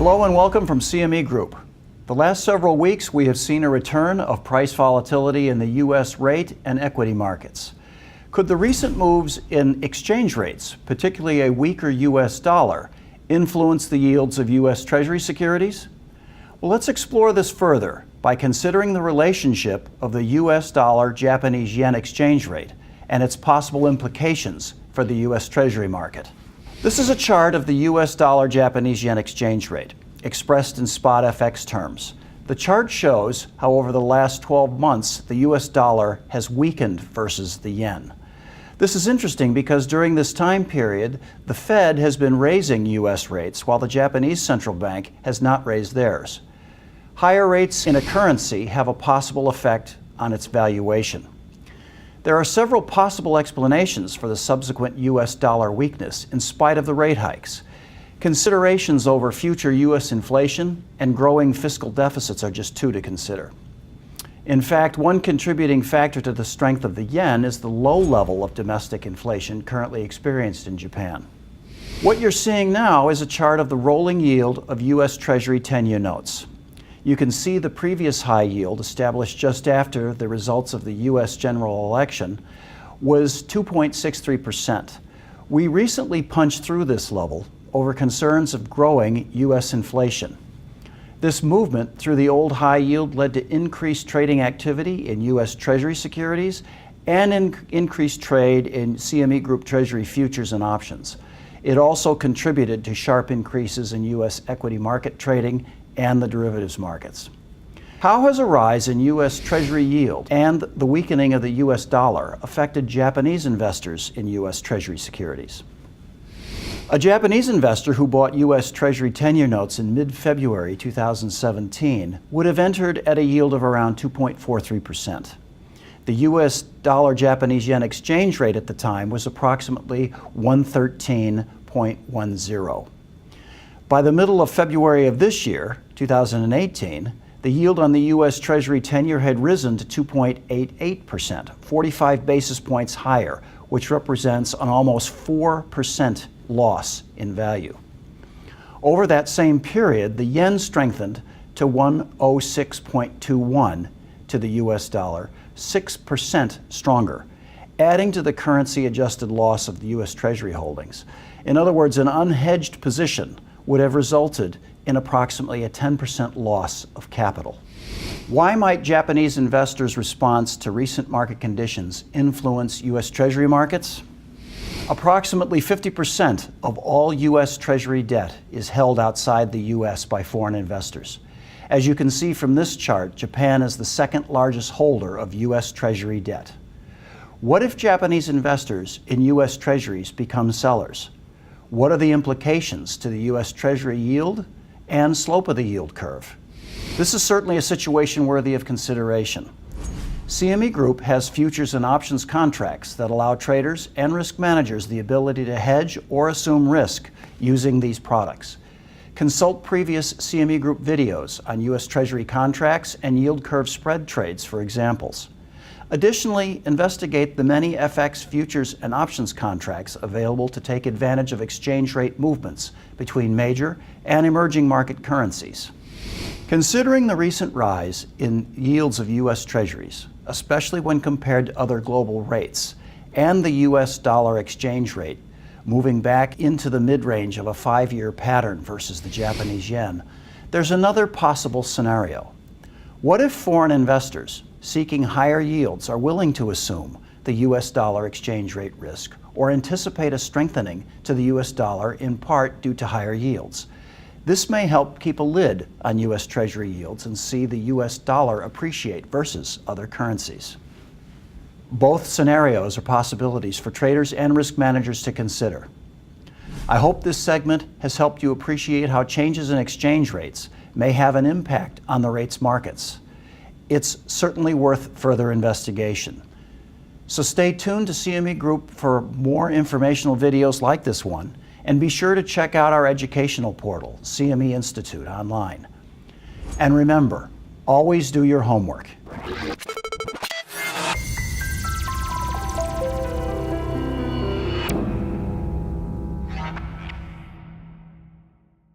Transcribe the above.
Hello and welcome from CME Group. The last several weeks we have seen a return of price volatility in the U.S. rate and equity markets. Could the recent moves in exchange rates, particularly a weaker U.S. dollar, influence the yields of U.S. Treasury securities? Well, let's explore this further by considering the relationship of the U.S. dollar-Japanese yen exchange rate and its possible implications for the U.S. Treasury market. This is a chart of the U.S. dollar-Japanese yen exchange rate, expressed in spot FX terms. The chart shows how over the last 12 months, the U.S. dollar has weakened versus the yen. This is interesting because during this time period, the Fed has been raising U.S. rates while the Japanese central bank has not raised theirs. Higher rates in a currency have a possible effect on its valuation. There are several possible explanations for the subsequent U.S. dollar weakness in spite of the rate hikes. Considerations over future U.S. inflation and growing fiscal deficits are just two to consider. In fact, one contributing factor to the strength of the yen is the low level of domestic inflation currently experienced in Japan. What you're seeing now is a chart of the rolling yield of U.S. Treasury 10-year notes. You can see the previous high yield, established just after the results of the U.S. general election, was 2.63%. We recently punched through this level over concerns of growing U.S. inflation. This movement through the old high yield led to increased trading activity in U.S. Treasury securities and increased trade in CME Group Treasury futures and options. It also contributed to sharp increases in U.S. equity market trading and the derivatives markets. How has a rise in U.S. Treasury yield and the weakening of the U.S. dollar affected Japanese investors in U.S. Treasury securities? A Japanese investor who bought U.S. Treasury 10-year notes in mid-February 2017 would have entered at a yield of around 2.43%. The U.S. dollar-Japanese yen exchange rate at the time was approximately 113.10. By the middle of February of this year, 2018, the yield on the U.S. Treasury 10-year had risen to 2.88%, 45 basis points higher, which represents an almost 4% loss in value. Over that same period, the yen strengthened to 106.21 to the U.S. dollar, 6% stronger, adding to the currency-adjusted loss of the U.S. Treasury holdings. In other words, an unhedged position would have resulted in approximately a 10% loss of capital. Why might Japanese investors' response to recent market conditions influence U.S. Treasury markets? Approximately 50% of all U.S. Treasury debt is held outside the U.S. by foreign investors. As you can see from this chart, Japan is the second largest holder of U.S. Treasury debt. What if Japanese investors in U.S. Treasuries become sellers? What are the implications to the U.S. Treasury yield and slope of the yield curve? This is certainly a situation worthy of consideration. CME Group has futures and options contracts that allow traders and risk managers the ability to hedge or assume risk using these products. Consult previous CME Group videos on U.S. Treasury contracts and yield curve spread trades for examples. Additionally, investigate the many FX futures and options contracts available to take advantage of exchange rate movements between major and emerging market currencies. Considering the recent rise in yields of U.S. Treasuries, especially when compared to other global rates, and the U.S. dollar exchange rate moving back into the mid-range of a 5-year pattern versus the Japanese yen, there's another possible scenario. What if foreign investors seeking higher yields are willing to assume the U.S. dollar exchange rate risk or anticipate a strengthening to the U.S. dollar in part due to higher yields? This may help keep a lid on U.S. Treasury yields and see the U.S. dollar appreciate versus other currencies. Both scenarios are possibilities for traders and risk managers to consider. I hope this segment has helped you appreciate how changes in exchange rates may have an impact on the rates markets. It's certainly worth further investigation. So stay tuned to CME Group for more informational videos like this one, and be sure to check out our educational portal, CME Institute, online. And remember, always do your homework.